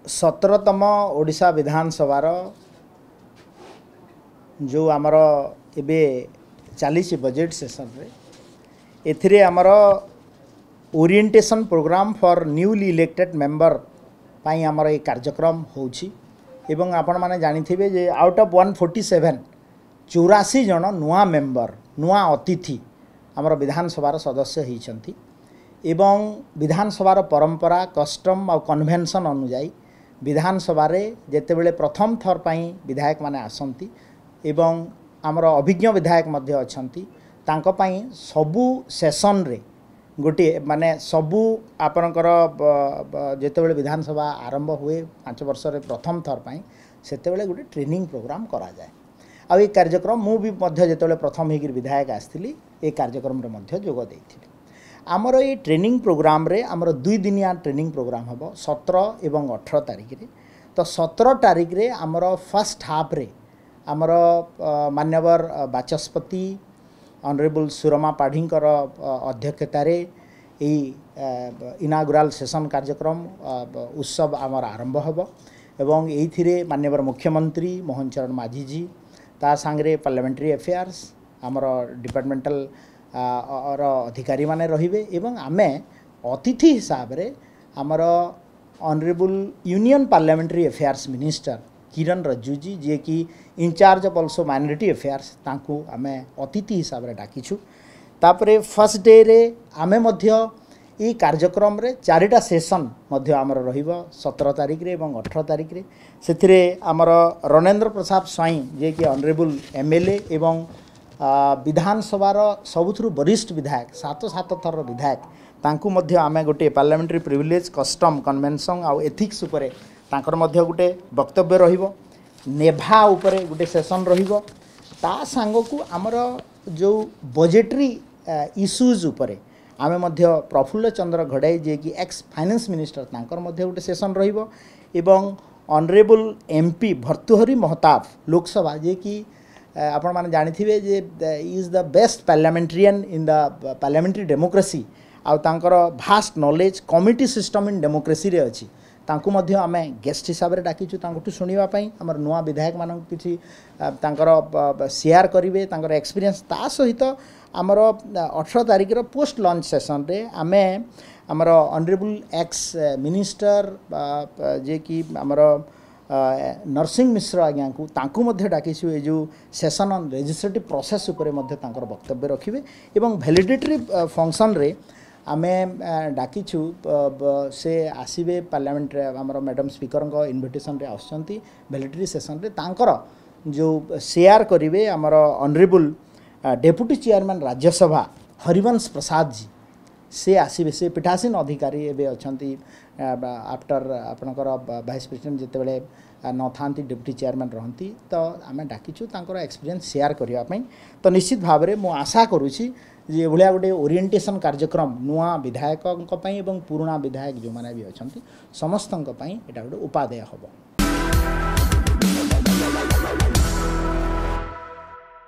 17तम ओडिशा विधानसभार जो आमर एबे चली बजेट सेशन रे एथिरे आमर orientation program for newly elected member पाई आमर ये कार्यक्रम होउछि एवं आपण माने जानिथिबे जे आउट ऑफ 147 84 जन नुआ मेंबर नुआ अतिथि आमर विधानसभार सदस्य होइछंती एवं विधानसभार परंपरा कस्टम और कन्वेंशन अनुजाई विधानसभा जेते बेले प्रथम थर पाई विधायक माने आसंती एवं आमर अभिज्ञ विधायक मध्य अछंती तांको पाई सबु सेशन रे गोटे माने सबु आपनकर जेते बेले विधानसभा आरंभ हुए 5 वर्ष रे प्रथम थर पाई सेते बेले गोटे ट्रेनिंग प्रोग्राम करा जाए आ ये कार्यक्रम मु भी मध्य जेते बेले प्रथम हेगिर विधायक आस्थिली ए कार्यक्रम रे मध्य जोग देइथिली। आमर ये ट्रेनिंग प्रोग्राम रे आमर 2 दिनिया ट्रेनिंग प्रोग्राम हबो 17 एवं 18 तारिख रे। तो 17 तारिख रे आमर फर्स्ट हाफ रे आमर मान्यवर बाचस्पति ऑनरेबल सुरमा पाढ़ीकर अध्यक्षता रे इनागुराल सेशन कार्यक्रम उत्सव आमर आरंभ हबो एवं एथिरे मान्यवर मुख्यमंत्री मोहन चरण माझी जी ता सांगरे पार्लियामेंट्री अफेयर्स आमर डिपार्टमेंटल और अधिकारी माने रहिबे एवं आमे अतिथि हिसाब रे आमर honourable union parliamentary affairs minister Kiren Rijiju ji जे कि in charge of also minority affairs तांकू आमे अतिथि हिसाब रे डाकिछु। तापरे फर्स्ट डे रे आमे मध्य ई कार्यक्रम रे 4टा सेशन मध्य आमर रहिबो 17 तारिख रे एवं 18 तारिख रे। सेथिरे आमर रणेंद्र प्रसाद स्वाई जे कि ऑनरेबल एमएलए एवं विधानसभार सबुथुरु वरिष्ठ विधायक 7 थर विधायक तांकू मध्य आमे गोटे पार्लियामेंट्री प्रिविलेज कस्टम कन्वेंशन आउ एथिक्स उपरे तांकर मध्य गोटे वक्तव्य रहिबो नेभा उपरे गोटे सेशन रहिबो ता सांग को आमर जो बजेटरी इश्यूज उपरे आमे मध्य प्रफुल्ल चंद्र घड़ाई जे कि एक्स फाइनेंस मिनिस्टर तांकर मध्य गोटे सेशन रहिबो एवं ऑनरेबल एमपी भर्तृहरि महताब लोकसभा जे कि आपण माने जानिथिबे जे is the best parliamentarian in the parliamentary democracy आ तांकर vast knowledge committee system in democracy रे अछि तांकू मध्य आमे गेस्ट हिसाब रे डाकिछु तांकटू सुनिबा पई हमर नुवा विधायक मानन किछि तांकर शेयर करिवे तांकर एक्सपीरियंस ता सहित हमर 18 तारिख रो पोस्ट लॉन्च सेशन रे आमे हमर ऑनरेबल एक्स मिनिस्टर जे कि हमर नरसिंह मिश्र आज्ञा को तांकू मध्य डाकिछु ए जो सेशन ऑन लेजिस्लेटिव प्रोसेस उपरे मध्य तांकर वक्तव्य रखिबे एवं वैलिडिटरी फंक्शन रे आमे डाकिछु से आसीबे पार्लियामेंट रे हमर मैडम स्पीकर को इनविटेशन रे आछंती वैलिडिटरी सेशन रे तांकर जो शेयर करिवे हमर honourable deputy chairman Rajya Sabha Harivansh Prasad ji से आसीबे से पीठासीन अधिकारी एबे अछंती आफ्टर आपनकर वाइस प्रेसिडेंट जेते बेले न थांती डेप्यूटी चेयरमैन रहंती तो आमे डाकिछु तांकर एक्सपीरियंस शेयर करिया पई। तो निश्चित भाव में मु आशा करूछि जे भलिया गोटे ओरिएंटेशन कार्यक्रम नुआ विधायक पई एवं पुराना विधायक जो माने भी अछंती समस्तन पई एटा गोटे उपादेय हबो।